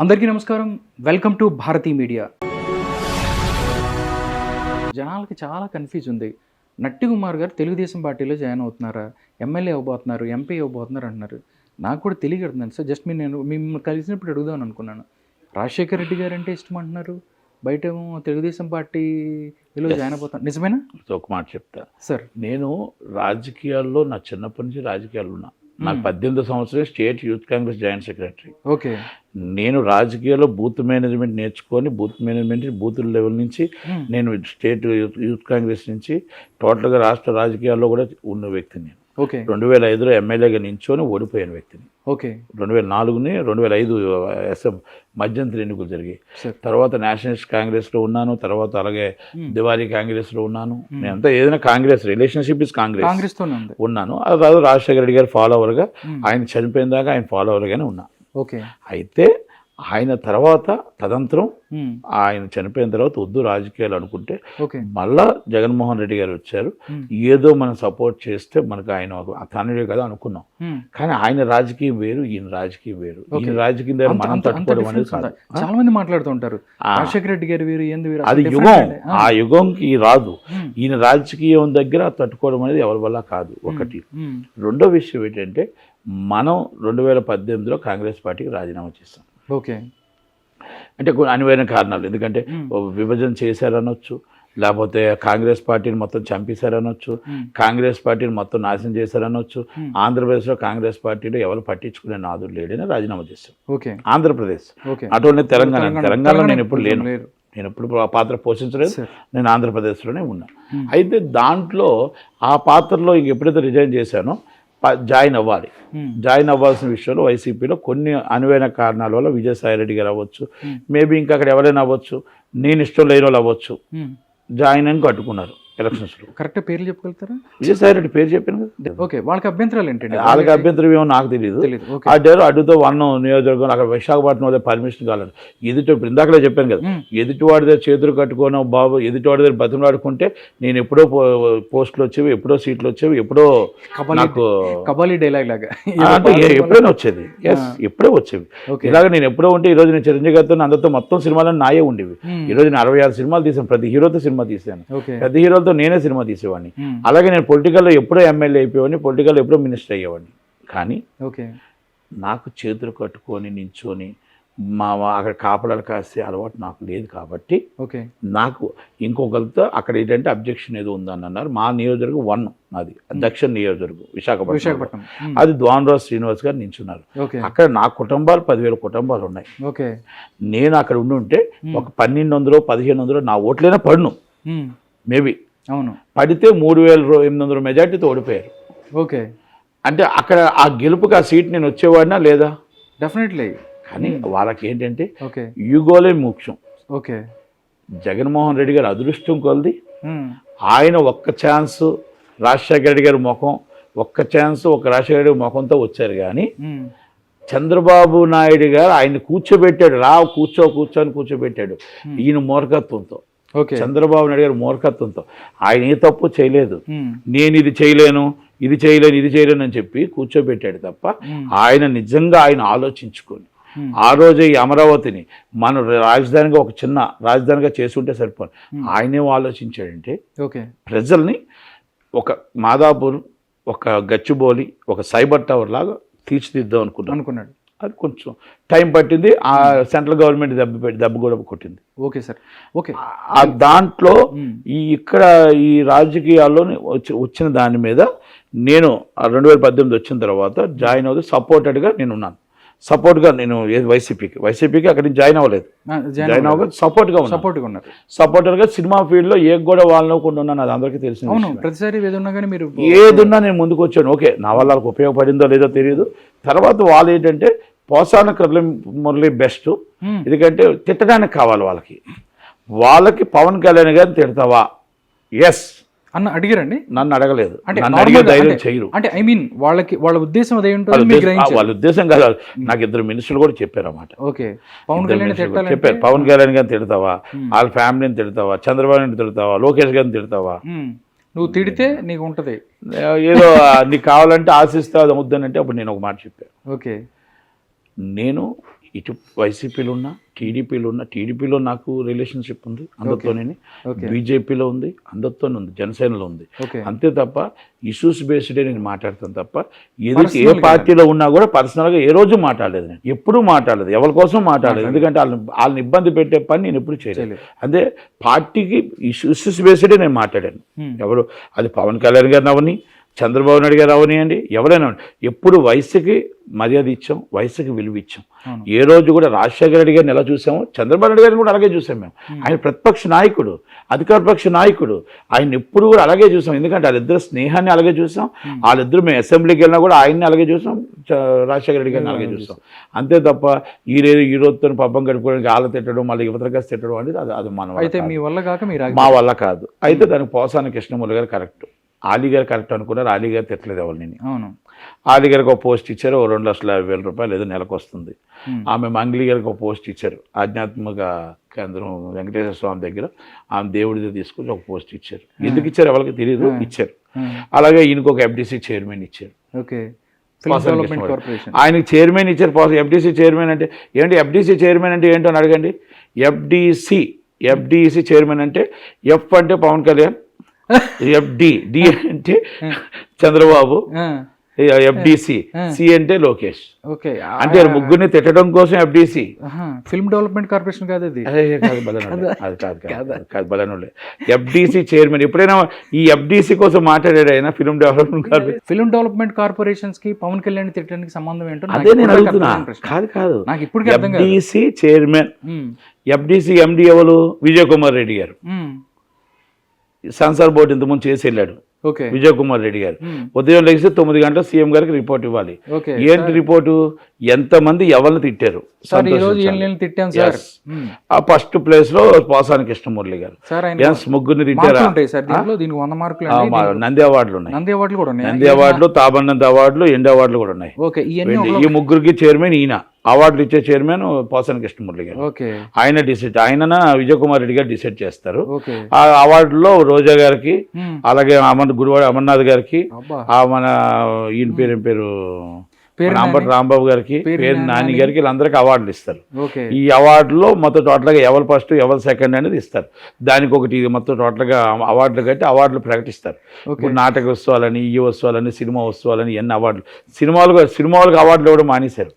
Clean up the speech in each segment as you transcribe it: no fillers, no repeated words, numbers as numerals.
అందరికీ నమస్కారం. Welcome to Bharati media. జనాలకి చాలా కన్ఫ్యూజ్ ఉంది. నట్టి కుమార్ గారు తెలుగుదేశం పార్టీలో జాయిన్ అవుతున్నారా, ఎమ్మెల్యే అవ్వబోతున్నారు, ఎంపీ అవ్వబోతున్నారు అంటున్నారు. నాకు కూడా తెలియకడుతున్నాను సార్. జస్ట్ నేను మిమ్మల్ని కలిసినప్పుడు అడుగుదామని అనుకున్నాను. రాజశేఖర రెడ్డి గారు అంటే ఇష్టం అంటున్నారు, బయట తెలుగుదేశం పార్టీలో జాయిన్ అయిపోతాను, నిజమేనా? ఒక మాట చెప్తా సార్. నేను రాజకీయాల్లో నా చిన్నప్పటి నుంచి రాజకీయాలు ఉన్నా. నాకు 18 సంవత్సరాలు state youth Congress joint secretary. Okay. నేను రాజకీయాల్లో బూత్ మేనేజ్మెంట్ నేర్చుకొని బూత్ లెవెల్ నుంచి నేను స్టేట్ యూత్ కాంగ్రెస్ నుంచి టోటల్గా రాష్ట్ర రాజకీయాల్లో కూడా ఉన్న వ్యక్తిని. ఓకే. 2005లో ఎమ్మెల్యేగా నించొని ఓడిపోయిన వ్యక్తిని. ఓకే. 2004 మధ్యంతర ఎన్నికలు జరిగాయి. తర్వాత నేషనలిస్ట్ కాంగ్రెస్లో ఉన్నాను, తర్వాత అలాగే దివాళీ కాంగ్రెస్లో ఉన్నాను. నేనంతా ఏదైనా కాంగ్రెస్, రిలేషన్షిప్ ఇస్ కాంగ్రెస్ ఉన్నాను. అది రాజశేఖర రెడ్డి గారి ఫాలోవర్గా, ఆయన చనిపోయిన దాకా ఆయన ఫాలోవర్గానే ఉన్నా. ఓకే. అయితే ఆయన తర్వాత తదంతరం ఆయన చనిపోయిన తర్వాత వద్దు రాజకీయాలు అనుకుంటే మళ్ళా జగన్మోహన్ రెడ్డి గారు వచ్చారు. ఏదో మనం సపోర్ట్ చేస్తే మనకు ఆయన తనుడే కదా అనుకున్నాం. కానీ ఆయన రాజకీయం వేరు, ఈయన రాజకీయం వేరు. ఈయన రాజకీయం దగ్గర మనం తట్టుకోవడం అనేది చాలా మంది మాట్లాడుతూ ఉంటారు. రాజశేఖర రెడ్డి గారు వేరు, ఏంది వేరు, అది యుగం. ఆ యుగంకి రాదు. ఈయన రాజకీయం దగ్గర తట్టుకోవడం అనేది ఎవరి వల్ల కాదు. ఒకటి. రెండో విషయం ఏంటంటే మనం 2018లో కాంగ్రెస్ పార్టీకి రాజీనామా చేస్తాం. ఓకే. అంటే కొన్ని అనివార్య కారణాలు. ఎందుకంటే విభజన చేశారనొచ్చు, లేకపోతే కాంగ్రెస్ పార్టీని మొత్తం చంపేశారనొచ్చు, కాంగ్రెస్ పార్టీని మొత్తం నాశనం చేశారనొచ్చు. ఆంధ్రప్రదేశ్లో కాంగ్రెస్ పార్టీలో ఎవరు పట్టించుకునే నాదుడు లేడని రాజీనామా చేశాం. ఓకే. ఆంధ్రప్రదేశ్ అటువంటి తెలంగాణలో నేను ఎప్పుడు లేను, నేను ఎప్పుడు ఆ పాత్ర పోషించలేదు. నేను ఆంధ్రప్రదేశ్లోనే ఉన్నా. అయితే దాంట్లో ఆ పాత్రలో ఎప్పుడైతే రిజైన్ చేశానో జాయిన్ అవ్వాలి. జాయిన్ అవ్వాల్సిన విషయంలో వైసీపీలో కొన్ని అనువైన కారణాల వల్ల విజయసాయి రెడ్డి గారు అవ్వచ్చు, మేబీ ఇంకా అక్కడ ఎవరైనా అవ్వచ్చు, నేను ఇష్టం లేని వాళ్ళు అవ్వచ్చు, జాయిన్ అని కట్టుకున్నారు ఎలక్షన్స్లో. కరెక్ట్ పేర్లు చెప్పగలుగుతారా? విజయసాయి రెడ్డి పేరు చెప్పాను కదా. ఓకే. వాళ్ళకి అభ్యంతరాలు ఏంటండి? వాళ్ళకి అభ్యంతరం ఏమో నాకు తెలియదు. అడ్డారు అడ్డుతో నియోజకవర్గం అక్కడ విశాఖపట్నం వల్ల పర్మిషన్ కాలేదు. ఇప్పుడు ఇందాకలే చెప్పాను కదా, ఎదుటివాడి దగ్గర చేతులు కట్టుకోను బాబు, ఎదుటివాడి దగ్గర బతిమలాడుకుంటే నేను ఎప్పుడో పోస్టులు వచ్చేవి, ఎప్పుడో సీట్లు వచ్చేవి, ఎప్పుడో నాకు కబాలీ డైలాగ్ లాగా అంటే ఎప్పుడైనా వచ్చేది. ఎప్పుడో వచ్చేవి. ఇలాగ నేను ఎప్పుడో ఉంటే ఈరోజు నేను చిరంజీవి గారితో అందరితో మొత్తం సినిమాలను నాయే ఉండేవి. ఈరోజు నేను 66 సినిమాలు తీసాను, ప్రతి హీరోతో సినిమా తీసాను, ప్రతి హీరోతో నేనే సినిమా తీసేవాడిని. అలాగే నేను పొలిటికల్లో ఎప్పుడో ఎమ్మెల్యే అయిపోయేవాడిని, పొలిటికల్లో ఎప్పుడో మినిస్టర్ అయ్యేవాడిని. కానీ నాకు చేతులు కట్టుకొని నించొని అక్కడ కాపలాలు కాసే అలవాటు నాకు లేదు. కాబట్టి నాకు ఇంకొకరితో అక్కడ ఏంటంటే అబ్జెక్షన్ ఏదో ఉందని అన్నారు. మా నియోజకవర్గం 1 నాది దక్షిణ నియోజకవర్గం విశాఖపట్నం. అది ద్వానరాజు శ్రీనివాస్ గారు నించున్నారు. అక్కడ నా కుటుంబాలు 10,000 కుటుంబాలు ఉన్నాయి. నేను అక్కడ ఉండుంటే ఒక 1,200 1,500 నా ఓట్లైనా పడును మేబీ. అవును. పడితే 3,800 మెజార్టీతో ఓడిపోయారు. ఓకే. అంటే అక్కడ ఆ గెలుపుకి ఆ సీట్ నేను వచ్చేవాడినా లేదా? డెఫినెట్లీ. కానీ వాళ్ళకి ఏంటంటే యుగోలే ముఖ్యం. ఓకే. జగన్మోహన్ రెడ్డి గారు అదృష్టం కొలది ఆయన ఒక్క ఛాన్స్ రాజశేఖర రెడ్డి గారి ముఖం, ఒక్క ఛాన్స్ ఒక రాజశేఖర రెడ్డి ముఖంతో వచ్చారు. కానీ చంద్రబాబు నాయుడు గారు ఆయన కూర్చోబెట్టాడు, కూర్చొని కూర్చోబెట్టాడు. ఈయన మూర్ఖత్వంతో, చంద్రబాబు నాయుడు గారు మూర్ఖత్వంతో ఆయన ఏ తప్పు చేయలేదు. నేను ఇది చేయలేను అని చెప్పి కూర్చోబెట్టాడు తప్ప ఆయన నిజంగా ఆయన ఆలోచించుకొని ఆ రోజే ఈ అమరావతిని మన రాజధానిగా ఒక చిన్న రాజధానిగా చేసుకుంటే సరిపోదు. ఆయనేం ఆలోచించాడంటే ప్రజల్ని ఒక మాదాపూర్, ఒక గచ్చిబౌలి, ఒక సైబర్ టవర్ లాగా తీర్చిదిద్దాం అనుకున్నాడు. అది కొంచెం టైం పట్టింది. ఆ సెంట్రల్ గవర్నమెంట్ దెబ్బ కూడా కొట్టింది. Okay sir. ఓకే. దాంట్లో ఇక్కడ ఈ రాజకీయాల్లో వచ్చిన దాని మీద నేను 2018 వచ్చిన తర్వాత జాయిన్ అవుతూ సపోర్టెడ్గా నేను ఉన్నాను. సపోర్ట్గా నేను వైసీపీకి అక్కడి నుంచి జాయిన్ అవ్వలేదు. జాయిన్ అవ్వలేదు, సపోర్టర్గా సినిమా ఫీల్డ్లో కూడా వాళ్ళకుండా ఉన్నాను. అది అందరికీ తెలిసింది. ప్రతిసారి ఏదున్నా నేను ముందుకు వచ్చాను. ఓకే, నా వల్ల వాళ్ళకి ఉపయోగపడిందో లేదో తెలియదు. తర్వాత వాళ్ళు ఏంటంటే పోసాన మురళి బెస్ట్. ఎందుకంటే తిట్టడానికి కావాలి వాళ్ళకి పవన్ కళ్యాణ్ గారిని తిడతావా? ఎస్ అన్న అడిగారండి. నన్ను అడగలేదు. నన్ను అడిగే ధైర్యం చేయరు. అంటే ఐ మీన్ వాళ్ళ ఉద్దేశం అదేంటో వాళ్ళ ఉద్దేశం కాదు. నాకు 2 మినిస్టర్లు కూడా చెప్పారన్నమాట. పవన్ చెప్పారు, పవన్ కళ్యాణ్ గారిని తిడతావా, వాళ్ళ ఫ్యామిలీని తిడతావా, చంద్రబాబు నాయుడు తిడతావా, లోకేష్ గారిని తిడతావా, నువ్వు తిడితే నీకు ఉంటది ఏదో నీకు కావాలంటే ఆశిస్తా అది వద్దనంటే అప్పుడు నేను ఒక మాట చెప్పాను. ఓకే. నేను ఇటు వైసీపీలో ఉన్నా టీడీపీలో నాకు రిలేషన్షిప్ ఉంది అందరితోనే, బీజేపీలో ఉంది అందరితోనే ఉంది, జనసేనలో ఉంది. అంతే తప్ప ఇష్యూస్ బేస్డే నేను మాట్లాడతాను తప్ప ఏ పార్టీలో ఉన్నా కూడా పర్సనల్గా ఏ రోజు మాట్లాడలేదు, నేను ఎప్పుడూ మాట్లాడలేదు, ఎవరి కోసం మాట్లాడలేదు. ఎందుకంటే వాళ్ళని ఇబ్బంది పెట్టే పని నేను ఎప్పుడు చేయలేదు. అదే పార్టీకి ఇష్యూస్ బేస్డే నేను మాట్లాడాను. ఎవరు అది పవన్ కళ్యాణ్ గారిని అవని, చంద్రబాబు నాయుడు గారు అవనియండి, ఎవరైనా ఎప్పుడు వయసుకి మర్యాద ఇచ్చాం, వయసుకి విలువ ఇచ్చాం. ఏ రోజు కూడా రాజశేఖర రెడ్డి గారిని ఎలా చూసామో చంద్రబాబు నాయుడు గారిని కూడా అలాగే చూసాం మేము. ఆయన ప్రతిపక్ష నాయకుడు, అధికార పక్ష నాయకుడు, ఆయన ఎప్పుడు కూడా అలాగే చూసాం. ఎందుకంటే వాళ్ళిద్దరు స్నేహాన్ని అలాగే చూసాం, వాళ్ళిద్దరు మేము అసెంబ్లీకి వెళ్ళినా కూడా ఆయన్ని అలాగే చూసాం, రాజశేఖర రెడ్డి గారిని అలాగే చూసాం. అంతే తప్ప ఈ రోజుతో పబ్బం గడుపుకోవడానికి ఆళ్ళ తిట్టడం మళ్ళీ యువతగా తిట్టడం అనేది అది మా వల్ల కాదు. అయితే దానికి పోసాని కృష్ణమూర్తి గారు కరెక్ట్, ఆలీ గారు కరెక్ట్ అనుకున్నారు. ఆలీ గారు తిట్టలేదు ఎవరిని. అవును, ఆలీ గారికి ఒక పోస్ట్ ఇచ్చారు, 2,50,000 రూపాయలు ఏదో నెలకు వస్తుంది. ఆమె మంగ్లీ గారికి ఒక పోస్ట్ ఇచ్చారు, ఆధ్యాత్మిక కేంద్రం వెంకటేశ్వర స్వామి దగ్గర ఆమె దేవుడిది తీసుకొని ఒక పోస్ట్ ఇచ్చారు. ఎందుకు ఇచ్చారు ఎవరికి తెలియదు, ఇచ్చారు. అలాగే ఈయనకు ఒక FDC చైర్మన్ ఇచ్చారు. ఆయనకి చైర్మన్ ఇచ్చారు. FDC చైర్మన్ అంటే ఏంటి, FDC చైర్మన్ అంటే ఏంటో అని అడగండి. FDC చైర్మన్ అంటే ఎఫ్ అంటే పవన్ కళ్యాణ్, డి అంటే చంద్రబాబు, FDC సి అంటే లోకేష్. అంటే ముగ్గురిని తిట్టడం కోసం FDC, ఫిల్మ్ డెవలప్మెంట్ కార్పొరేషన్ కాదు అది. కాదు బలనులే. FDC చైర్మన్ ఎప్పుడైనా ఈ FDC కోసం మాట్లాడాడు ఆయన. ఫిల్మ్ డెవలప్మెంట్ కార్పొరేషన్స్ కి పవన్ కళ్యాణ్ తిట్టడానికి సంబంధం ఏంటో అదే నేను అడుగుతున్నా. కాదు నాకు ఇప్పుడు FDC చైర్మన్, FDC MD ఎవరు, విజయ్ కుమార్ రెడ్డి గారు. సెన్సార్ బోర్డు ఇంతకుముందు చేసి వెళ్ళాడు విజయ్ కుమార్ రెడ్డి గారు. ఉదయం లేచి 9 గంటల సీఎం గారికి రిపోర్ట్ ఇవ్వాలి. ఏంటి రిపోర్టు, ఎంతమంది ఎవరిని తిట్టారు. ఆ ఫస్ట్ ప్లేస్ లో పోసాని కృష్ణమురళి గారు. ముగ్గురిని తిట్టారా. నంది అవార్డులు ఉన్నాయి, నంది అవార్డులు, తాబన్నంది అవార్డులు, ఎండి అవార్డులు కూడా ఉన్నాయి. ఈ ముగ్గురికి చైర్మన్ ఈయన, అవార్డులు ఇచ్చే చైర్మన్ పోసాని కృష్ణమురళి గారు. ఆయన విజయ్ కుమార్ రెడ్డి గారు డిసైడ్ చేస్తారు. ఆ అవార్డులో రోజా గారికి, అలాగే గురువాడ అమర్నాథ్ గారికి, మన ఈయన పేరు రాంబట్ రాంబాబు గారికి, పేరు నాని గారికి, వీళ్ళందరికీ అవార్డులు ఇస్తారు. ఈ అవార్డులో మొత్తం టోటల్గా ఎవరు ఫస్ట్ ఎవరు సెకండ్ అనేది ఇస్తారు. దానికి ఒకటి మొత్తం టోటల్గా అవార్డులు కట్టి అవార్డులు ప్రకటిస్తారు. ఇప్పుడు నాటక ఉత్సవాలని, ఈ ఉత్సవాలని, సినిమా ఉత్సవాలని, ఎన్ని అవార్డులు. సినిమాలకు అవార్డులు ఇవ్వడం మానేశారు,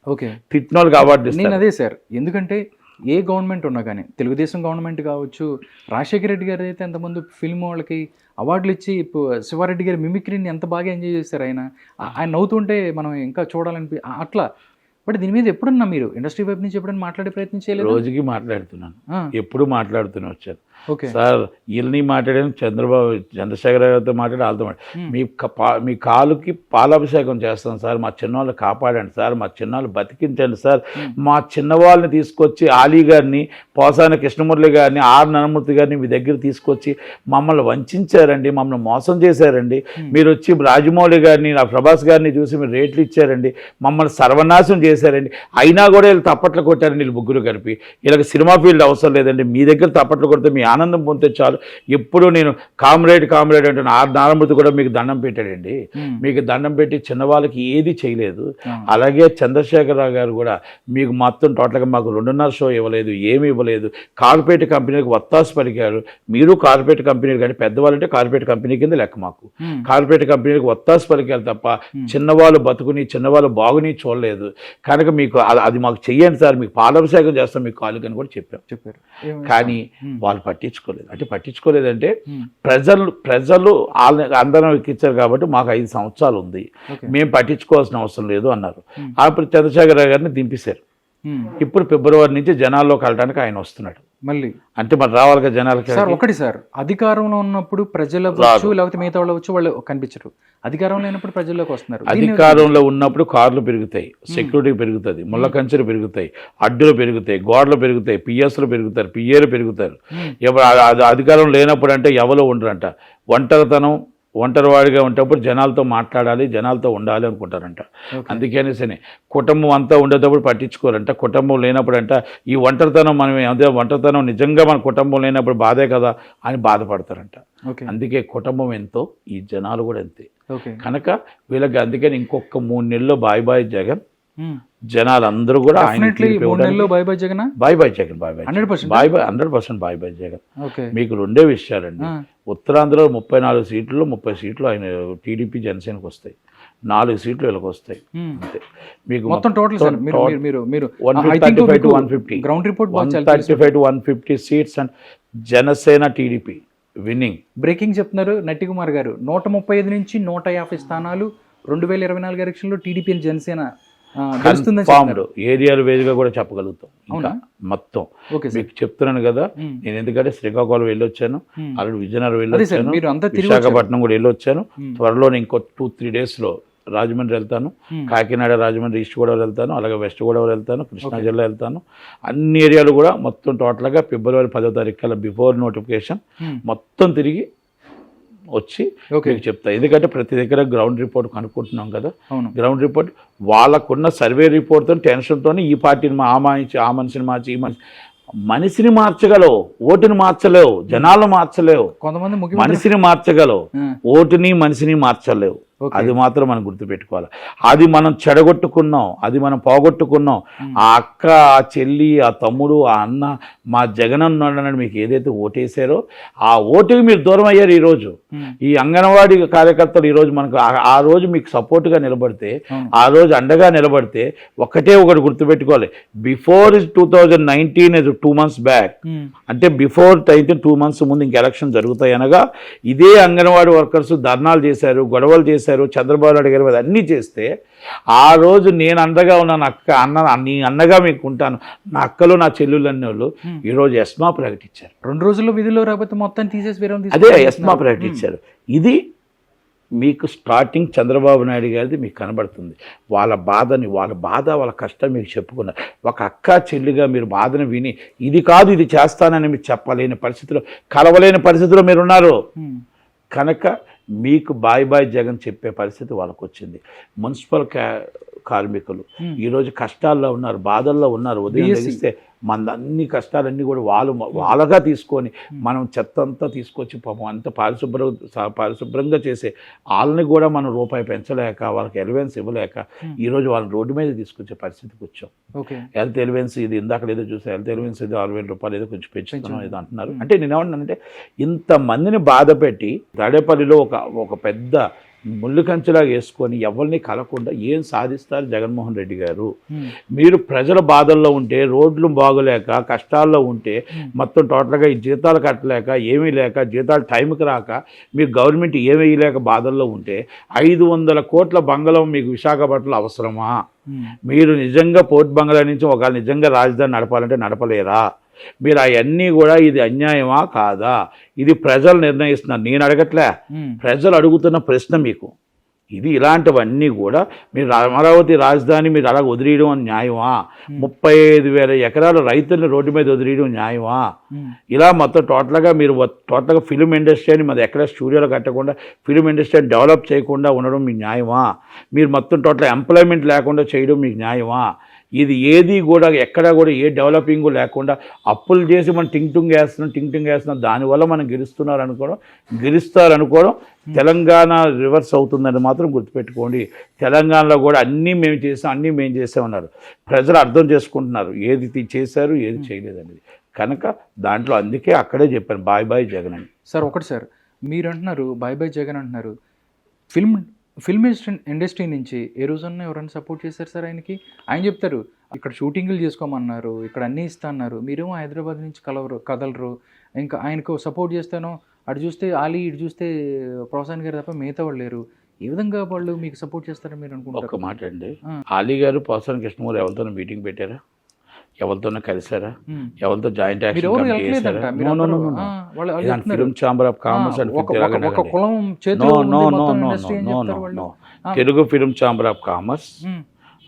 తిట్టిన వాళ్ళకి అవార్డులు ఇస్తారు. అదే సార్, ఎందుకంటే ఏ గవర్నమెంట్ ఉన్నా కానీ, తెలుగుదేశం గవర్నమెంట్ కావచ్చు, రాజశేఖర రెడ్డి గారు అయితే ఎంతమంది ఫిల్మ్ వాళ్ళకి అవార్డులు ఇచ్చి, శివారెడ్డి గారి మిమిక్రీని ఎంత బాగా ఎంజాయ్ చేశారు. ఆయన నవ్వుతుంటే మనం ఇంకా చూడాలని అట్లా. బట్ దీని మీద ఎప్పుడన్నా మీరు ఇండస్ట్రీ వైపు నుంచి ఎప్పుడైనా మాట్లాడే ప్రయత్నం చేయలేదు? రోజుకి మాట్లాడుతున్నాను, ఎప్పుడు మాట్లాడుతూనే వచ్చాను సార్. వీళ్ళని మాట్లాడాను, చంద్రశేఖర గారితో మాట్లాడి, వాళ్ళతో మాట్లాడి, మీ కాలుకి పాలాభిషేకం చేస్తాను సార్, మా చిన్నవాళ్ళు కాపాడండి సార్, మా చిన్నవాళ్ళు బతికించండి సార్, మా చిన్నవాళ్ళని తీసుకొచ్చి ఆలీ గారిని, పోసాని కృష్ణమురళి గారిని, ఆర్ నరమూర్తి గారిని మీ దగ్గర తీసుకొచ్చి మమ్మల్ని వంచారండి, మమ్మల్ని మోసం చేశారండి. మీరు వచ్చి రాజమౌళి గారిని, నా ప్రభాస్ గారిని చూసి మీరు రేట్లు ఇచ్చారండి, మమ్మల్ని సర్వనాశం చేశారండి. అయినా కూడా వీళ్ళు తప్పట్లు కొట్టారండి. వీళ్ళు ముగ్గురు కలిపి, వీళ్ళకి సినిమా ఫీల్డ్ అవసరం లేదండి, మీ దగ్గర తప్పట్లు కొడితే మీ ఆనందం పొందితే చాలు. ఎప్పుడు నేను కామ్రేడ్ అంటే ఆర్ నారాయణమూర్తి కూడా మీకు దండం పెట్టాడండి, మీకు దండం పెట్టి చిన్నవాళ్ళకి ఏది చేయలేదు. అలాగే చంద్రశేఖరరావు గారు కూడా మీకు మొత్తం టోటల్గా మాకు 2.5 షో ఇవ్వలేదు, ఏమి ఇవ్వలేదు. కార్పొరేట్ కంపెనీలకు వత్తాసు పలికారు. మీరు కార్పొరేట్ కంపెనీలు కానీ, పెద్దవాళ్ళంటే కార్పొరేట్ కంపెనీ కింద లెక్క మాకు. కార్పొరేట్ కంపెనీలకు వత్తాసు పలికారు తప్ప చిన్నవాళ్ళు బతుకుని, చిన్నవాళ్ళు బాగుని చూడలేదు. కనుక మీకు అది మాకు చెయ్యండి సార్, మీకు పాలాభిషేకం చేస్తాం మీకు కాలు అని కూడా చెప్పారు. కానీ వాళ్ళు పట్టించుకోలేదు. అంటే పట్టించుకోలేదంటే ప్రజలు అందరం ఎక్కించారు కాబట్టి మాకు 5 సంవత్సరాలు ఉంది, మేము పట్టించుకోవాల్సిన అవసరం లేదు అన్నారు. అప్పుడు చంద్రశేఖర గారిని దింపేశారు. ఇప్పుడు ఫిబ్రవరి నుంచి జనాల్లోకి వెళ్ళడానికి ఆయన వస్తున్నాడు మళ్ళీ. అంటే మరి రావాలిగా జనాలకి. సార్ ఒకటి సార్, అధికారంలో ఉన్నప్పుడు ప్రజలు వచ్చు, లేకపోతే మిగతా వాళ్ళు వచ్చు, వాళ్ళు కనిపించరు. అధికారంలో లేనప్పుడు ప్రజల్లోకి వస్తున్నారు. అధికారంలో ఉన్నప్పుడు కార్లు పెరుగుతాయి, సెక్యూరిటీ పెరుగుతుంది, ముళ్ళ కంచెలు పెరుగుతాయి, అడ్డులు పెరుగుతాయి, గోడలు పెరుగుతాయి, పిఎస్లు పెరుగుతారు, పిఏలు పెరుగుతారు. అధికారం లేనప్పుడు అంటే ఎవరు ఉండరంట. ఒంటరివాడిగా ఉన్నప్పుడు జనాలతో మాట్లాడాలి, జనాలతో ఉండాలి అనుకుంటారంట. అందుకనేసరి కుటుంబం అంతా ఉండేటప్పుడు పట్టించుకోరంట. కుటుంబం లేనప్పుడు అంట ఈ ఒంటరితనం నిజంగా మన కుటుంబం లేనప్పుడు బాధే కదా అని బాధపడతారంట. అందుకే కుటుంబం ఎంతో ఈ జనాలు కూడా అంతే. కనుక వీళ్ళకి అందుకని ఇంకొక 3 నెలల్లో బాయ్ జగన్, జనాలు అందరూ కూడా ఆయన డెఫినెట్లీ 3 నెలల్లో bye bye Jagan bye bye Jagan, bye bye 100%. Bye bye 100% bye bye Jagan. Okay మీకు రెండే విషయాలండి. ఉత్తరాంధ్రలో 34 సీట్లలో 30 సీట్లు ఆయన టీడీపీ జనసేనకు వస్తాయి, 4 సీట్లు వీళ్ళకి వస్తాయి అంతే. మీకు మొత్తం టోటల్ సార్ మీరు 135 to 150 ground report 135 to 150 seats and Janasena TDP winnowing. Breaking చెప్తున్నారు నట్టి కుమార్ గారు. 135 నుంచి 150 స్థానాలు 2024 ఎలక్షన్లో టీడీపీ జనసేన గెలుస్తుందని చెప్తున్నారు. ఏరియాలు వేరుగా కూడా చెప్పగలుగుతాం ఇంకా మొత్తం. Okay sir. మీకు చెప్తున్నాను కదా, నేను ఎందుకంటే శ్రీకాకుళం వెళ్ళొచ్చాను, ఆల్రెడీ విజయనగరం వెళ్ళొచ్చాను, మీరు అంతా విశాఖపట్నం కూడా వెళ్ళొచ్చాను. త్వరలో ఇంకో 2-3 డేస్లో రాజమండ్రి వెళ్తాను, కాకినాడ రాజమండ్రి ఈస్ట్ గోదావరి వెళ్తాను, అలాగే వెస్ట్ గోదావరి వెళ్తాను, కృష్ణా జిల్లా వెళ్తాను. అన్ని ఏరియాలు కూడా మొత్తం టోటల్గా ఫిబ్రవరి 10వ తారీఖు కల్లా బిఫోర్ నోటిఫికేషన్ మొత్తం తిరిగి వచ్చి మీకు చెప్తా. ఎందుకంటే ప్రతి దగ్గర గ్రౌండ్ రిపోర్ట్ కనుక్కుంటున్నాం కదా, గ్రౌండ్ రిపోర్ట్ వాళ్ళకున్న సర్వే రిపోర్ట్తో టెన్షన్తో ఈ పార్టీని ఆమాయించి ఆ మనిషిని మార్చి ఈ మనిషిని మార్చగలవు, ఓటుని మార్చలేవు, జనాలను మార్చలేవు. కొంతమంది మనిషిని మార్చగలవు, ఓటుని మనిషిని మార్చలేవు. అది మాత్రం మనం గుర్తుపెట్టుకోవాలి. అది మనం చెడగొట్టుకున్నాం, అది మనం పోగొట్టుకున్నాం. ఆ అక్క, ఆ చెల్లి, ఆ తమ్ముడు, ఆ అన్న, మా జగన్ అన్నాడు మీకు ఏదైతే ఓటేసారో ఆ ఓటుకి మీరు దూరం అయ్యారు. ఈరోజు ఈ అంగన్వాడీ కార్యకర్తలు ఈరోజు మనకు ఆ రోజు మీకు సపోర్ట్గా నిలబడితే, ఆ రోజు అండగా నిలబడితే ఒకటే ఒకటి గుర్తుపెట్టుకోవాలి. బిఫోర్ 2019 2 months బ్యాక్, అంటే బిఫోర్ అయితే 2 months ముందు ఇంక ఎలక్షన్ జరుగుతాయి అనగా ఇదే అంగన్వాడీ వర్కర్స్ ధర్నాలు చేశారు, గొడవలు చేశారు, చంద్రబాబు నాయుడు గారు అన్నీ చేస్తే ఆ రోజు నేను అండగా ఉన్నాను, నీ అన్నగా మీకు ఉంటాను, నా అక్కలు నా చెల్లెళ్ళు అనే వాళ్ళు ఈరోజు ఎస్మా ప్రకటించారు. 2 రోజుల్లో విధుల్లో రాకపోతే మొత్తం తీసేసి అదే ఎస్మా ప్రకటించారు. ఇది మీకు స్టార్టింగ్ చంద్రబాబు నాయుడు గారిది మీకు కనబడుతుంది. వాళ్ళ వాళ్ళ కష్టం మీకు చెప్పుకున్నారు. ఒక అక్క చెల్లిగా మీరు బాధను విని ఇది కాదు ఇది చేస్తానని మీరు చెప్పలేని పరిస్థితిలో, కలవలేని పరిస్థితిలో మీరున్నారు కనుక మీకు బాయ్ బాయ్ జగన్ చెప్పే పరిస్థితి వాళ్ళకు వచ్చింది. మున్సిపల్ కార్మికులు ఈరోజు కష్టాల్లో ఉన్నారు, బాధల్లో ఉన్నారు. ఉదయం తెలిస్తే మన అన్ని కష్టాలన్నీ కూడా వాళ్ళగా తీసుకొని మనం చెత్త అంతా తీసుకొచ్చి పాపం అంత పరిశుభ్రంగా చేసే వాళ్ళని కూడా మనం రూపాయి పెంచలేక, వాళ్ళకి ఎలివెన్స్ ఇవ్వలేక ఈరోజు వాళ్ళని రోడ్డు మీద తీసుకొచ్చే పరిస్థితికి వచ్చాం. హెల్త్ ఎలివెన్స్ ఇది ఇందాక ఏదో చూసే హెల్త్ ఎలివెన్స్ ఏదో 6,000 రూపాయలు ఏదో కొంచెం పెంచుతున్నాం ఏదో అంటున్నారు. అంటే నేనేమంటున్నానంటే ఇంతమందిని బాధ పెట్టి తాడేపల్లిలో ఒక పెద్ద ముళ్ళు కంచెలాగా వేసుకొని ఎవరిని కలకుండా ఏం సాధిస్తారు జగన్మోహన్ రెడ్డి గారు? మీరు ప్రజల బాధల్లో ఉంటే, రోడ్లు బాగోలేక కష్టాల్లో ఉంటే, మొత్తం టోటల్గా ఈ జీతాలు కట్టలేక, ఏమీ లేక, జీతాలు టైంకి రాక, మీరు గవర్నమెంట్ ఏమీ వేయలేక బాధల్లో ఉంటే 500 కోట్ల బంగళం మీకు విశాఖపట్నంలో అవసరమా? మీరు నిజంగా పోర్ట్ బంగ్లా నుంచి ఒకవేళ నిజంగా రాజధాని నడపాలంటే నడపలేరా? మీరు అవన్నీ కూడా ఇది అన్యాయమా కాదా? ఇది ప్రజలు నిర్ణయిస్తున్నారు, నేను అడగట్లే, ప్రజలు అడుగుతున్న ప్రశ్న మీకు. ఇది ఇలాంటివన్నీ కూడా మీరు అమరావతి రాజధాని మీరు అలా వదిలేయడం అని న్యాయమా? 35,000 ఎకరాల రైతుల్ని రోడ్డు మీద వదిలేయడం న్యాయమా? ఇలా మొత్తం టోటల్గా మీరు టోటల్గా ఫిలిం ఇండస్ట్రీని మరి ఎక్కడ స్టూడియోలో కట్టకుండా ఫిలిం ఇండస్ట్రీని డెవలప్ చేయకుండా ఉండడం మీకు న్యాయమా? మీరు మొత్తం టోటల్ ఎంప్లాయ్మెంట్ లేకుండా చేయడం మీకు న్యాయమా? ఇది ఏది కూడా ఎక్కడా కూడా ఏ డెవలపింగ్ లేకుండా అప్పులు చేసి మనం టింగ్ వేస్తున్నాం దానివల్ల మనం గెలుస్తారనుకోవడం తెలంగాణ రివర్స్ అవుతుందని మాత్రం గుర్తుపెట్టుకోండి. తెలంగాణలో కూడా అన్నీ మేము చేసామన్నారు. ప్రజలు అర్థం చేసుకుంటున్నారు ఏది చేశారు ఏది చేయలేదనేది. కనుక దాంట్లో అందుకే అక్కడే చెప్పాను బాయ్ బాయ్ జగన్ అని. సార్ ఒకటి సార్, మీరు అంటున్నారు బాయ్ బాయ్ జగన్ అంటున్నారు, ఫిల్మ్ ఇండస్ట్రీ నుంచి ఏ రోజున్నా ఎవరైనా సపోర్ట్ చేశారు సార్ ఆయనకి? ఆయన చెప్తారు ఇక్కడ షూటింగ్లు చేసుకోమన్నారు, ఇక్కడ అన్నీ ఇస్తా అన్నారు, మీరేమో హైదరాబాద్ నుంచి కదలరు, ఇంకా ఆయనకు సపోర్ట్ చేస్తాను, అటు చూస్తే ఆలీ, ఇటు చూస్తే ప్రోత్సాహన్ గారు తప్ప మిగతా వాళ్ళు లేరు. ఏ విధంగా వాళ్ళు మీకు సపోర్ట్ చేస్తారని మీరు అనుకుంటారు? ఒక మాట అండి, ఆలీ గారు ప్రోత్సాహన్ కృష్ణమూర్తి ఎవరితోనో మీటింగ్ పెట్టారా? ఎవరితోనో కలిసారా? ఎవరితో joint film chamber of commerce and Telugu film chamber of commerce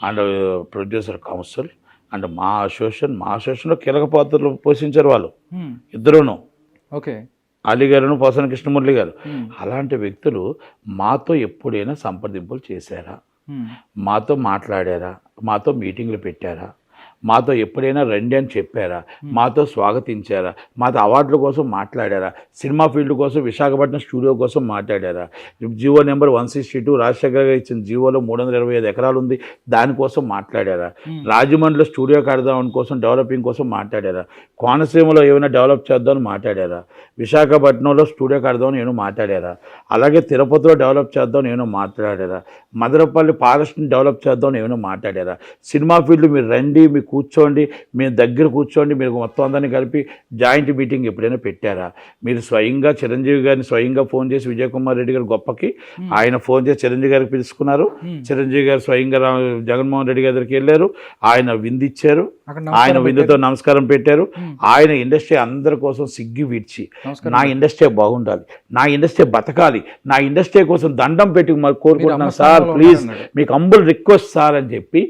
and producer council and మా అసోసియేషన్లో కీలక పాత్రలు పోషించారు వాళ్ళు ఇద్దరును. ఓకే, అలీ గారును పోసాని కృష్ణమురళి గారు. అలాంటి వ్యక్తులు మాతో ఎప్పుడైనా సంప్రదింపులు చేశారా? మాతో మాట్లాడారా? మాతో మీటింగ్లు పెట్టారా? మాతో ఎప్పుడైనా రండి అని చెప్పారా, మాతో స్వాగతించారా, మాతో అవార్డుల కోసం మాట్లాడారా, సినిమా ఫీల్డ్ కోసం విశాఖపట్నం స్టూడియో కోసం మాట్లాడారా, జీవో నెంబర్ 162 రాజశేఖర గారు ఇచ్చిన జీవోలో 325 ఎకరాలు ఉంది దానికోసం మాట్లాడారా, రాజమండ్రిలో స్టూడియో కడదాం కోసం డెవలపింగ్ కోసం మాట్లాడారా, కోనసీమలో ఏమైనా డెవలప్ చేద్దామని మాట్లాడారా, విశాఖపట్నంలో స్టూడియో కడదామని ఏమైనా మాట్లాడారా, అలాగే తిరుపతిలో డెవలప్ చేద్దామని ఏమైనా మాట్లాడారా, మదనపల్లి ఫారెస్ట్ని డెవలప్ చేద్దామని ఏమైనా మాట్లాడారా, సినిమా ఫీల్డ్ మీరు రండి, మీరు కూర్చోండి, మీరు దగ్గర కూర్చోండి, మీరు మొత్తం అందరినీ కలిపి జాయింట్ మీటింగ్ ఎప్పుడైనా పెట్టారా, మీరు స్వయంగా చిరంజీవి గారిని స్వయంగా ఫోన్ చేసి విజయ్ కుమార్ రెడ్డి గారి గొప్పకి ఆయన ఫోన్ చేసి చిరంజీవి గారికి పిలుచుకున్నారు, చిరంజీవి గారు స్వయంగా జగన్మోహన్ రెడ్డి గారి దగ్గరికి వెళ్ళారు, ఆయన విందిచ్చారు, ఆయన విందుతో నమస్కారం పెట్టారు, ఆయన ఇండస్ట్రీ అందరి కోసం సిగ్గి విడిచి నా ఇండస్ట్రీ బాగుండాలి, నా ఇండస్ట్రీ బతకాలి, నా ఇండస్ట్రీ కోసం దండం పెట్టి కోరుకుంటున్నాను సార్, ప్లీజ్ మీకు అంబుల్ రిక్వెస్ట్ సార్ అని చెప్పి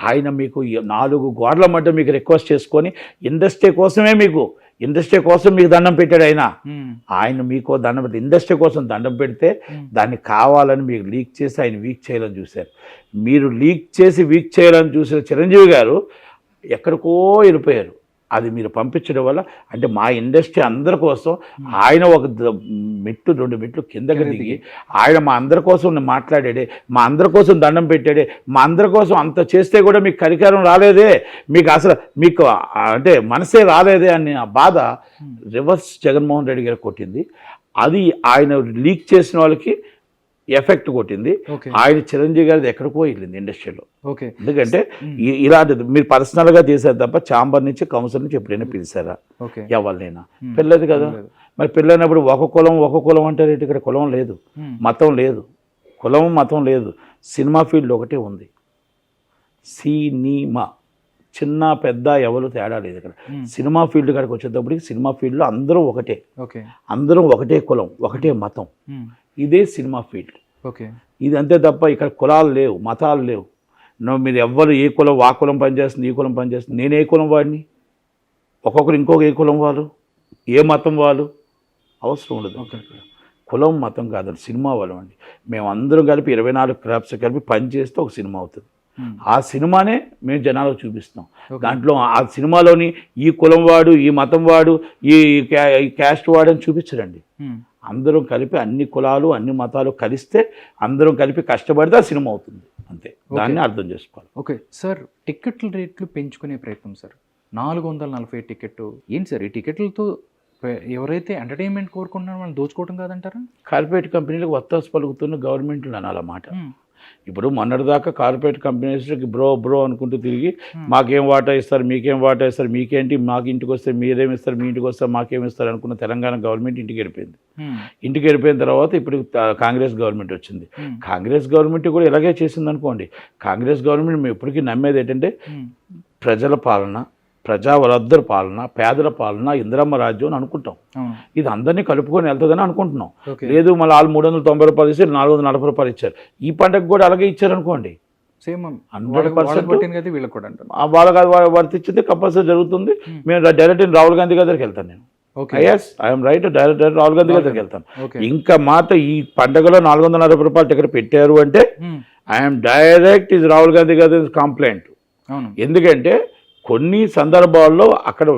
ఆయన మీకు 4 గోడల మధ్య మీకు రిక్వెస్ట్ చేసుకొని ఇండస్ట్రీ కోసమే మీకు దండం పెట్టాడు. ఆయన మీకు దండం పెట్టి ఇండస్ట్రీ కోసం దండం పెడితే దాన్ని కావాలని మీకు లీక్ చేసి ఆయన వీక్ చేయాలని చూశారు. మీరు లీక్ చేసి వీక్ చేయాలని చూసిన చిరంజీవి గారు ఎక్కడికో వెళ్ళిపోయారు. అది మీరు పంపించడం వల్ల అంటే మా ఇండస్ట్రీ అందరి కోసం ఆయన ఒక మెట్లు 2 మెట్లు కిందకి దిగి ఆయన మా అందరి కోసం మాట్లాడాడే, మా అందరి కోసం దండం పెట్టాడే, మా అందరి కోసం అంత చేస్తే కూడా మీకు కరికారం రాలేదే, మీకు అసలు మీకు అంటే మనసే రాలేదే అని ఆ బాధ రివర్స్ జగన్మోహన్ రెడ్డి గారు కొట్టింది. అది ఆయన లీక్ చేసిన వాళ్ళకి ఎఫెక్ట్ కొట్టింది. ఆయన చిరంజీవి గారిది ఎక్కడికో వెళ్ళింది ఇండస్ట్రీలో. ఎందుకంటే ఇలాంటిది మీరు పర్సనల్గా చేశారు తప్ప ఛాంబర్ నుంచి కౌన్సిల్ నుంచి ఎప్పుడైనా పిలిచారా? ఎవరినైనా పిల్లది కదా. మరి పిల్లైనప్పుడు ఒక కులం అంటారు. ఇక్కడ కులం లేదు, మతం లేదు, మతం లేదు. సినిమా ఫీల్డ్ ఒకటే ఉంది. సినిమా చిన్న పెద్ద ఎవరు తేడా లేదు ఇక్కడ. సినిమా ఫీల్డ్ కాడికి వచ్చేటప్పటికి సినిమా ఫీల్డ్లో అందరూ ఒకటే, అందరూ ఒకటే కులం, ఒకటే మతం. ఇదే సినిమా ఫీల్డ్. ఇది అంతే తప్ప ఇక్కడ కులాలు లేవు, మతాలు లేవు. మీరు ఎవ్వరు ఏ కులం ఆ కులం పనిచేస్తుంది, ఈ కులం పనిచేస్తుంది. నేను ఏ కులం వాడిని, ఒక్కొక్కరు ఇంకొక ఏ కులం వాళ్ళు, ఏ మతం వాళ్ళు అవసరం ఉండదు. కులం మతం కాదండి, సినిమా వాళ్ళు అండి. మేమందరం కలిపి 24 క్రాఫ్ట్స్ కలిపి పనిచేస్తే ఒక సినిమా అవుతుంది. ఆ సినిమానే మేము జనాలకు చూపిస్తాం. దాంట్లో ఆ సినిమాలోని ఈ కులం వాడు, ఈ మతం వాడు, ఈ క్యాస్ట్ వాడు అని చూపించరండి. అందరం కలిపి అన్ని కులాలు అన్ని మతాలు కలిస్తే అందరం కలిపి కష్టపడితే ఆ సినిమా అవుతుంది. అంతే, దాన్ని అర్థం చేసుకోవాలి. ఓకే సార్, టికెట్ల రేట్లు పెంచుకునే ప్రయత్నం సార్. 440 టికెట్ ఏంటి సార్? ఈ టికెట్లతో ఎవరైతే ఎంటర్టైన్మెంట్ కోరుకుంటున్నారో వాళ్ళు దోచుకోవడం కాదంటారా? కార్పొరేట్ కంపెనీలకు వత్తాసు పలుకుతున్న గవర్నమెంట్లు అనాలన్నమాట. ఇప్పుడు మొన్నటిదాకా కార్పొరేట్ కంపెనీస్కి బ్రో అనుకుంటూ తిరిగి మాకేం వాటా ఇస్తారు, మీకేం వాటా ఇస్తారు, మీకేంటి, మాకు ఇంటికి వస్తే మీరేమి ఇస్తారు, మీ ఇంటికి వస్తే మాకేమి ఇస్తారు అనుకున్న తెలంగాణ గవర్నమెంట్ ఇంటికి వెళ్ళిపోయింది. ఇంటికి వెళ్ళిపోయిన తర్వాత ఇప్పుడు కాంగ్రెస్ గవర్నమెంట్ వచ్చింది. కాంగ్రెస్ గవర్నమెంట్ కూడా ఇలాగే చేసింది అనుకోండి. కాంగ్రెస్ గవర్నమెంట్ మేము ఎప్పటికీ నమ్మేది ఏంటంటే ప్రజల పాలన, ప్రజావరద్దరు పాలన, పేదల పాలన, ఇందిరమ్మ రాజ్యం అని అనుకుంటాం. ఇది అందరినీ కలుపుకొని వెళ్తుందని అనుకుంటున్నాం. లేదు మళ్ళీ వాళ్ళు 390 రూపాయలు ఇచ్చారు, 440 రూపాయలు ఇచ్చారు. ఈ పంటకు కూడా అలాగే ఇచ్చారు అనుకోండి. 100% వాళ్ళకి వర్తించింది కంపల్సరీ జరుగుతుంది. మేము డైరెక్ట్ రాహుల్ గాంధీ దగ్గరికి వెళ్తాను. నేను I'm right, direct Rahul Gandhi దగ్గరికి వెళ్తాను. ఇంకా మాట ఈ పండుగలో 440 రూపాయలు టికెట్ పెట్టారు అంటే ఐఎమ్ డైరెక్ట్ ఇది రాహుల్ గాంధీ గారి కంప్లైంట్. ఎందుకంటే కొన్ని సందర్భాల్లో అక్కడ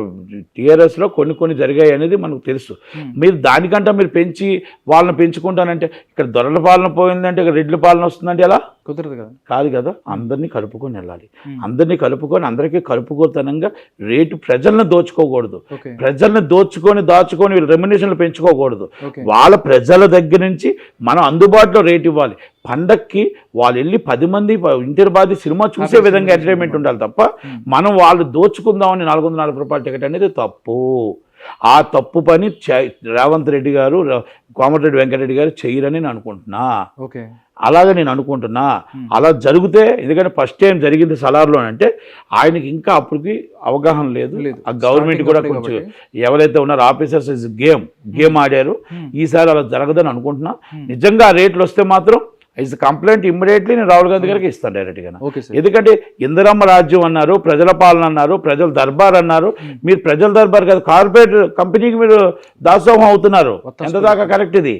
టీఆర్ఎస్లో కొన్ని జరిగాయి అనేది మనకు తెలుసు. మీరు దానికంటే మీరు పెంచి వాళ్ళని పెంచుకుంటానంటే ఇక్కడ దొరల పాలన పోయిందంటే ఇక్కడ రెడ్ల పాలన వస్తుందంటే ఎలా కుదరదు కదా. కాదు కదా, అందరినీ కలుపుకొని వెళ్ళాలి. అందరినీ కలుపుకొని అందరికీ కలుపుకోతనంగా రేటు ప్రజలను దోచుకోకూడదు. ప్రజల్ని దాచుకొని రెమ్యునేషన్లు పెంచుకోకూడదు. వాళ్ళ ప్రజల దగ్గర నుంచి మనం అందుబాటులో రేటు ఇవ్వాలి. పండక్కి వాళ్ళు వెళ్ళి 10 మంది ఇంటిని బాధి సినిమా చూసే విధంగా ఎంటర్టైన్మెంట్ ఉండాలి తప్ప మనం వాళ్ళు దోచుకుందామని 440 రూపాయల టికెట్ అనేది తప్పు. ఆ తప్పు పని రేవంత్ రెడ్డి గారు, కోమటిరెడ్డి వెంకటరెడ్డి గారు చేయరని నేను అనుకుంటున్నా. అలాగే నేను అనుకుంటున్నా. అలా జరిగితే, ఎందుకంటే ఫస్ట్ టైం జరిగింది సలార్లో అంటే ఆయనకి ఇంకా అప్పటికి అవగాహన లేదు. ఆ గవర్నమెంట్ కూడా కొంచెం ఎవరైతే ఉన్నారో ఆఫీసర్స్ గేమ్ ఆడారు. ఈసారి అలా జరగదని అనుకుంటున్నా. నిజంగా ఆ రేట్లు వస్తే మాత్రం ఇట్స్ కంప్లైంట్ ఇమ్మీడియట్లీ నేను రాహుల్ గాంధీ గారికి ఇస్తాను డైరెక్ట్గా. ఎందుకంటే ఇందిరమ్మ రాజ్యం అన్నారు, ప్రజల పాలన అన్నారు, ప్రజల దర్బార్ అన్నారు. మీరు ప్రజల దర్బార్ కాదు, కార్పొరేట్ కంపెనీకి మీరు దాసోహం అవుతున్నారు. ఎంత దాకా కరెక్ట్ ఇది?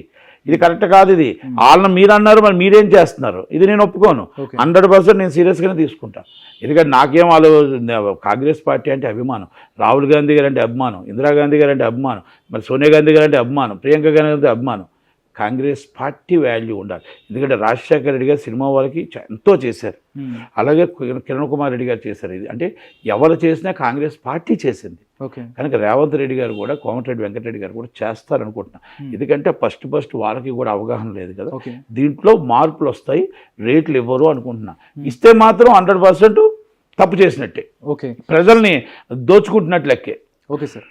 ఇది కరెక్ట్ కాదు. ఇది వాళ్ళని మీరు అన్నారు, మరి మీరేం చేస్తున్నారు? ఇది నేను ఒప్పుకోను. 100% నేను సీరియస్గానే తీసుకుంటాను. ఎందుకంటే నాకేం వాళ్ళు కాంగ్రెస్ పార్టీ అంటే అభిమానం, రాహుల్ గాంధీ గారు అంటే అభిమానం, ఇందిరాగాంధీ గారు అంటే అభిమానం, మరి సోనియా గాంధీ గారు అంటే అభిమానం, ప్రియాంక గాంధీ అంటే అభిమానం. కాంగ్రెస్ పార్టీ వాల్యూ ఉండాలి. ఎందుకంటే రాజశేఖర రెడ్డి గారు సినిమా వాళ్ళకి ఎంతో చేశారు, అలాగే కిరణ్ కుమార్ రెడ్డి గారు చేశారు. ఇది అంటే ఎవరు చేసినా కాంగ్రెస్ పార్టీ చేసింది. కనుక రేవంత్ రెడ్డి గారు కూడా, కోమటిరెడ్డి వెంకటరెడ్డి గారు కూడా చేస్తారనుకుంటున్నాను. ఎందుకంటే ఫస్ట్ వాళ్ళకి కూడా అవగాహన లేదు కదా. దీంట్లో మార్పులు వస్తాయి, రేట్లు ఇవ్వరు అనుకుంటున్నా. ఇస్తే మాత్రం 100% తప్పు చేసినట్టే, ప్రజల్ని దోచుకుంటున్నట్లు లెక్కే. Okay sir,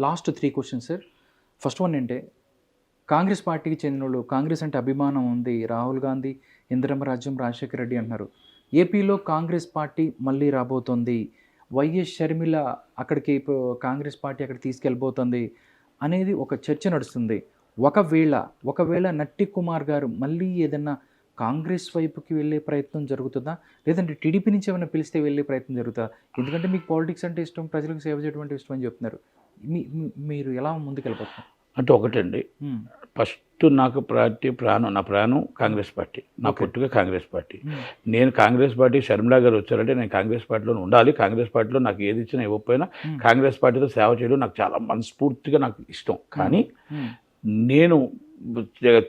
last 3 questions sir. First one అంటే, కాంగ్రెస్ పార్టీకి చెందిన వాళ్ళు, కాంగ్రెస్ అంటే అభిమానం ఉంది, రాహుల్ గాంధీ, ఇందిరమ్మ రాజ్యం, రాజశేఖర రెడ్డి అంటున్నారు. ఏపీలో కాంగ్రెస్ పార్టీ మళ్ళీ రాబోతోంది, వైఎస్ షర్మిల అక్కడికి కాంగ్రెస్ పార్టీ అక్కడికి తీసుకెళ్ళిపోతుంది అనేది ఒక చర్చ నడుస్తుంది. ఒకవేళ నట్టి కుమార్ గారు మళ్ళీ ఏదన్నా కాంగ్రెస్ వైపుకి వెళ్ళే ప్రయత్నం జరుగుతుందా, లేదంటే టీడీపీ నుంచి ఏమైనా పిలిస్తే వెళ్ళే ప్రయత్నం జరుగుతుందా? ఎందుకంటే మీకు పాలిటిక్స్ అంటే ఇష్టం, ప్రజలకు సేవ చేయడం అంటే ఇష్టం అని చెప్తున్నారు. మీరు ఎలా ముందుకెళ్ళిపోతున్నారు? అంటే ఒకటండి, ఫస్ట్ నాకు నా ప్రాణం కాంగ్రెస్ పార్టీ, నా పుట్టుక కాంగ్రెస్ పార్టీ. నేను కాంగ్రెస్ పార్టీ, షర్మిలా గారు వచ్చారంటే నేను కాంగ్రెస్ పార్టీలో ఉండాలి. కాంగ్రెస్ పార్టీలో నాకు ఏది ఇచ్చినా ఇవ్వకపోయినా కాంగ్రెస్ పార్టీతో సేవ చేయడం నాకు చాలా మనస్ఫూర్తిగా నాకు ఇష్టం. కానీ నేను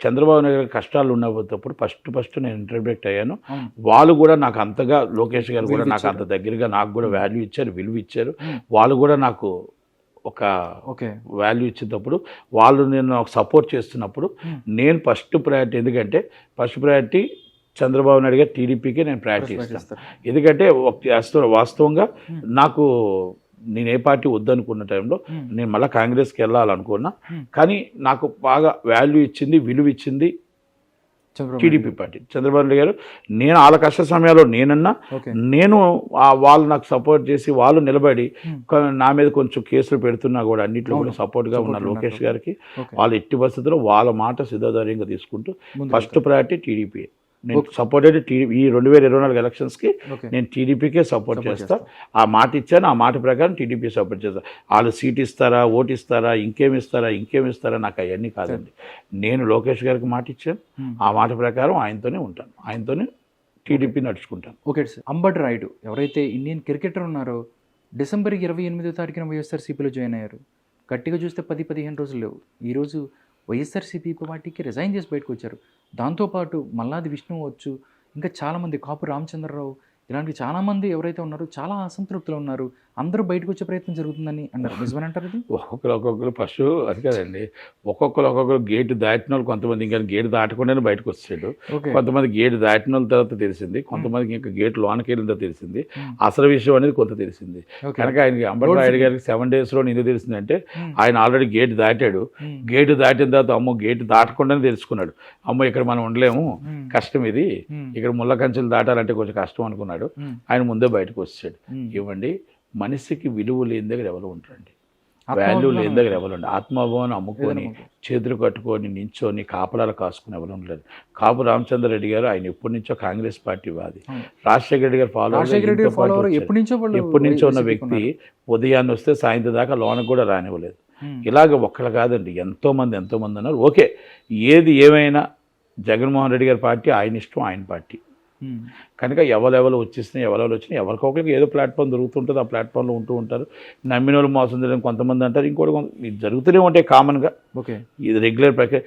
చంద్రబాబు నాయుడు గారి కష్టాలు ఉన్నప్పుడు ఫస్ట్ నేను ఇంటర్వ్యూట్ అయ్యాను. వాళ్ళు కూడా నాకు అంతగా, లోకేష్ గారు కూడా నాకు అంత దగ్గరగా నాకు కూడా వాల్యూ ఇచ్చారు, విలువ ఇచ్చారు. వాళ్ళు కూడా నాకు ఒక వాల్యూ ఇచ్చేటప్పుడు, వాళ్ళు నేను సపోర్ట్ చేస్తున్నప్పుడు నేను ఫస్ట్ ప్రయారిటీ, ఎందుకంటే ఫస్ట్ ప్రయారిటీ చంద్రబాబు నాయుడు గారు టీడీపీకి నేను ప్రయారిటీ ఇస్తాను. ఎందుకంటే వాస్తవంగా నాకు నేను ఏ పార్టీ వద్దనుకున్న టైంలో నేను మళ్ళీ కాంగ్రెస్కి వెళ్ళాలనుకున్నా. కానీ నాకు బాగా వాల్యూ ఇచ్చింది, విలువ ఇచ్చింది టీడీపీ పార్టీ, చంద్రబాబు నాయుడు గారు. నేను వాళ్ళ కష్ట సమయాల్లో నేను వాళ్ళు నాకు సపోర్ట్ చేసి, వాళ్ళు నిలబడి నా మీద కొంచెం కేసులు పెడుతున్నా కూడా అన్నింటిలో కూడా సపోర్ట్గా ఉన్న లోకేష్ గారికి, వాళ్ళు ఎట్టి పరిస్థితుల్లో వాళ్ళ మాట సిద్ధోదార్యంగా తీసుకుంటూ ఫస్ట్ ప్రయారిటీ టీడీపీ. నేను సపోర్టెడ్ టీడీపీ. ఈ 2024 ఎలక్షన్స్కి నేను టీడీపీకే సపోర్ట్ చేస్తా. ఆ మాట ఇచ్చాను, ఆ మాట ప్రకారం టీడీపీ సపోర్ట్ చేస్తా. వాళ్ళు సీట్ ఇస్తారా, ఓటు ఇస్తారా, ఇంకేమి ఇస్తారా నాకు అవన్నీ కాదండి. నేను లోకేష్ గారికి మాట ఇచ్చాను, ఆ మాట ప్రకారం ఆయనతోనే ఉంటాను, ఆయనతోనే టీడీపీ నడుచుకుంటాను. Okay sir. అంబటి రాయుడు ఎవరైతే ఇండియన్ క్రికెటర్ ఉన్నారో, డిసెంబర్ 28వ తారీఖున వైఎస్ఆర్సీపీలో జాయిన్ అయ్యారు. గట్టిగా చూస్తే 10-15 రోజులు లేవు, ఈరోజు వైఎస్ఆర్సీపీ పార్టీకి రిజైన్ చేసి బయటకు వచ్చారు. దాంతోపాటు మల్లాది విష్ణు వచ్చు, ఇంకా చాలామంది, కాపు రామచంద్రరావు, ఇలాంటి చాలామంది ఎవరైతే ఉన్నారో చాలా అసంతృప్తిలో ఉన్నారు. అందరూ బయటకు వచ్చే ప్రయత్నం జరుగుతుందని అన్నారు. నిజమేనంటారు? అది ఒక్కొక్కరు ఫస్ట్ అది కాదండి, ఒక్కొక్కరు గేటు దాటిన వాళ్ళు, కొంతమంది ఇంకా గేటు దాటకుండానే బయటకు వచ్చాడు, కొంతమంది గేటు దాటిన వాళ్ళ తర్వాత తెలిసింది, కొంతమందికి ఇంకా గేటు లోనకి వెళ్ళిన తెలిసింది, అసలు విషయం అనేది కొంత తెలిసింది. కనుక ఆయనకి అంబటి రాయుడు గారికి 7 daysలో ఎందుకు తెలిసిందంటే, ఆయన ఆల్రెడీ గేటు దాటాడు. గేటు దాటిన తర్వాత అమ్మో గేటు దాటకుండానే తెలుసుకున్నాడు, అమ్మో ఇక్కడ మనం ఉండలేము, కష్టం ఇది, ఇక్కడ ముళ్ళ కంచెలు దాటాలంటే కొంచెం కష్టం అనుకున్నాడు. ఆయన ముందే బయటకు వచ్చాడు. ఇవ్వండి, మనిషికి విలువ లేని దగ్గర ఎవరు ఉంటారండి, వాల్యూ లేని దగ్గర ఎవరు ఉండరు. ఆత్మాభిమానం అమ్ముకొని, చేతులు కట్టుకొని, నించొని, కాపలాలు కాసుకుని ఎవరు ఉండలేదు. కాపు రామచంద్రరెడ్డి గారు ఆయన ఎప్పటి నుంచో కాంగ్రెస్ పార్టీ వాది, రాజశేఖర రెడ్డి గారు ఫాలోవర్, ఎప్పటి నుంచో ఉన్న వ్యక్తి ఉదయాన్నే వస్తే సాయంత్రం దాకా లోనకు కూడా రానివ్వలేదు. ఇలాగ ఒక్కరు కాదండి, ఎంతోమంది ఉన్నారు. ఓకే, ఏది ఏమైనా జగన్మోహన్ రెడ్డి గారి పార్టీ ఆయన ఇష్టం, ఆయన పార్టీ. కనుక ఎవరెవరు వచ్చేసినాయి, ఎవరెవరు వచ్చినాయి, ఎవరికొకరికి ఏదో ప్లాట్ఫామ్ దొరుకుతుంటుంది, ఆ ప్లాట్ఫామ్లో ఉంటూ ఉంటారు. నమ్మిన వాళ్ళు మోసం చేయడం కొంతమంది అంటారు, ఇంకోటి ఇది జరుగుతూనే ఉంటాయి కామన్గా. ఇది రెగ్యులర్ ప్రక్రియ.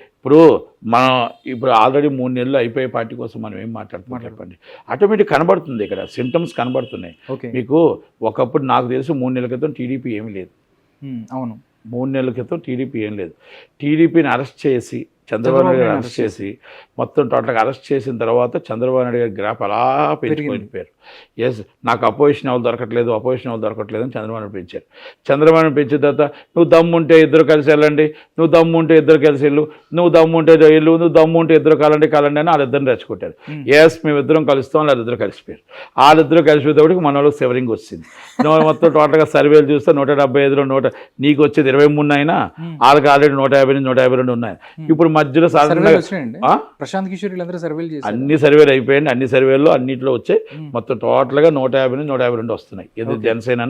ఇప్పుడు ఆల్రెడీ 3 నెలలు అయిపోయే పార్టీ కోసం మనం ఏం మాట్లాడుతున్నాం చెప్పండి. ఆటోమేటిక్ కనబడుతుంది, ఇక్కడ సింటమ్స్ కనబడుతున్నాయి మీకు. ఒకప్పుడు నాకు తెలిసి 3 నెలల క్రితం టీడీపీ ఏమీ లేదు. అవును, 3 నెలల క్రితం టీడీపీ ఏం లేదు. టీడీపీని అరెస్ట్ చేసి, చంద్రబాబు నాయుడు గారు అరెస్ట్ చేసి, మొత్తం టోటల్గా అరెస్ట్ చేసిన తర్వాత చంద్రబాబు నాయుడు గారి గ్రాఫ్ అలా పెంచుకుపోయారు. ఎస్, నాకు అపోజిషన్ ఎవరు దొరకట్లేదు అని చంద్రబాబు నాయుడు పెంచారు. చంద్రబాబు నాయుడు పెంచిన తర్వాత నువ్వు దమ్ముంటే ఇద్దరు కలిసి వెళ్ళండి, నువ్వు దమ్ముంటే ఇద్దరు కలిసి వెళ్ళు, నువ్వు దమ్ముంటే వెళ్ళు, నువ్వు దమ్ముంటే ఇద్దరు కాలండి అని వాళ్ళిద్దరిని రెచ్చగొట్టారు. ఎస్, మేమిద్దరం కలుస్తాం, వాళ్ళిద్దరు కలిసిపోయారు. వాళ్ళిద్దరు కలిసిపోయేటప్పటికి మన వాళ్ళకి సెవరింగ్ వచ్చింది. మొత్తం టోటల్గా సర్వేలు చూస్తే 175 నీకు వచ్చేది 23 అయినా వాళ్ళకి ఆల్రెడీ 150-152 ఉన్నాయి. ఇప్పుడు మధ్యలో ప్రశాంత్ కిషోర్ అన్ని సర్వేలు అయిపోయాయండి. అన్ని సర్వేల్లో అన్నింటిలో వచ్చాయి. మొత్తం టోటల్గా 150-152 వస్తున్నాయి. ఇది జనసేన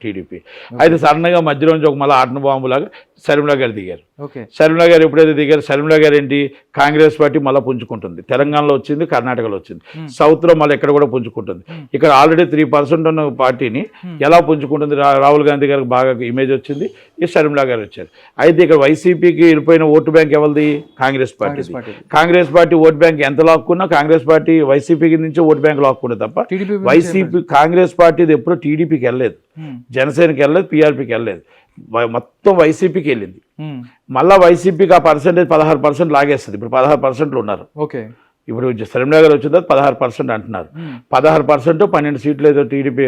టీడీపీ. అయితే సడన్గా మధ్యలో నుంచి ఒక మళ్ళీ ఆటన బాంబు లాగా షర్మిల గారు దిగారు. ఓకే. షర్మిల గారు ఎప్పుడైతే దిగారు, షర్మిల గారు ఏంటి, కాంగ్రెస్ పార్టీ మళ్ళీ పుంజుకుంటుంది. తెలంగాణలో వచ్చింది, కర్ణాటకలో వచ్చింది, సౌత్లో మళ్ళీ ఎక్కడ కూడా పుంజుకుంటుంది. ఇక్కడ ఆల్రెడీ 3% ఉన్న పార్టీని ఎలా పుంజుకుంటుంది? రాహుల్ గాంధీ గారికి బాగా ఇమేజ్ వచ్చింది, ఈ షర్మిల గారు వచ్చారు. అయితే ఇక్కడ వైసీపీకి వెళ్ళిపోయిన ఓటు బ్యాంక్ ఎవరిది? Congress party. Congress party vote bank ఎంత లాక్కున్నా కాంగ్రెస్ పార్టీ వైసీపీకి నుంచి ఓటు బ్యాంక్ లాక్కున్నది తప్ప వైసీపీ కాంగ్రెస్ పార్టీది ఎప్పుడూ టీడీపీకి వెళ్ళలేదు, జనసేనకి వెళ్ళలేదు, పీఆర్పీకి వెళ్ళలేదు, మొత్తం వైసీపీకి వెళ్ళింది. మళ్ళీ వైసీపీకి ఆ పర్సెంటేజ్ 16% లాగేస్తుంది. ఇప్పుడు 16% ఉన్నారు. ఓకే. ఇప్పుడు షర్మిల గారు వచ్చిన తర్వాత 16% అంటున్నారు. 16% 12 సీట్లు ఏదో టీడీపీ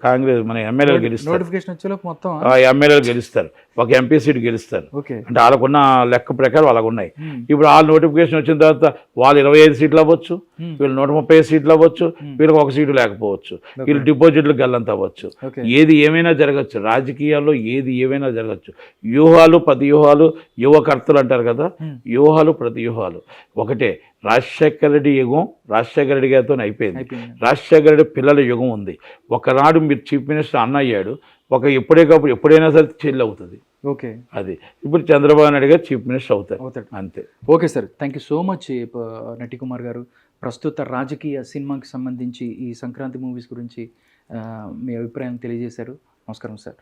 కాంగ్రెస్ మన ఎమ్మెల్యేలు గెలుస్తారు. నోటిఫికేషన్ వచ్చేలోపు మొత్తం ఎమ్మెల్యేలు గెలుస్తారు, ఒక ఎంపీ సీట్ గెలుస్తారు. ఓకే. అంటే వాళ్ళకున్న లెక్క ప్రకారం వాళ్ళకు ఉన్నాయి. ఇప్పుడు వాళ్ళ నోటిఫికేషన్ వచ్చిన తర్వాత వాళ్ళు 25 సీట్లు అవ్వచ్చు, వీళ్ళు 130 సీట్లు అవ్వచ్చు, వీళ్ళకి ఒక సీటు లేకపోవచ్చు, వీళ్ళు డిపాజిట్లు గల్లంత అవ్వచ్చు. ఏది ఏమైనా జరగచ్చు రాజకీయాల్లో, ఏది ఏమైనా జరగచ్చు. వ్యూహాలు ప్రతి వ్యూహాలు, యువకర్తలు అంటారు కదా, వ్యూహాలు ప్రతి వ్యూహాలు ఒకటే. రాజశేఖర రెడ్డి యుగం రాజశేఖర రెడ్డి గారితో అయిపోయింది. రాజశేఖర రెడ్డి పిల్లల యుగం ఉంది. ఒకనాడు మీరు చీఫ్ మినిస్టర్ అన్న అయ్యాడు, ఎప్పుడైనా సరే చెల్లి అవుతుంది. ఓకే. అది ఇప్పుడు చంద్రబాబు నాయుడు గారు చీఫ్ మినిస్టర్ అవుతాడు అంతే. Okay sir, thank you so much నటి కుమార్ గారు. ప్రస్తుత రాజకీయ సినిమాకి సంబంధించి ఈ సంక్రాంతి మూవీస్ గురించి మీ అభిప్రాయం తెలియజేశారు. నమస్కారం సార్.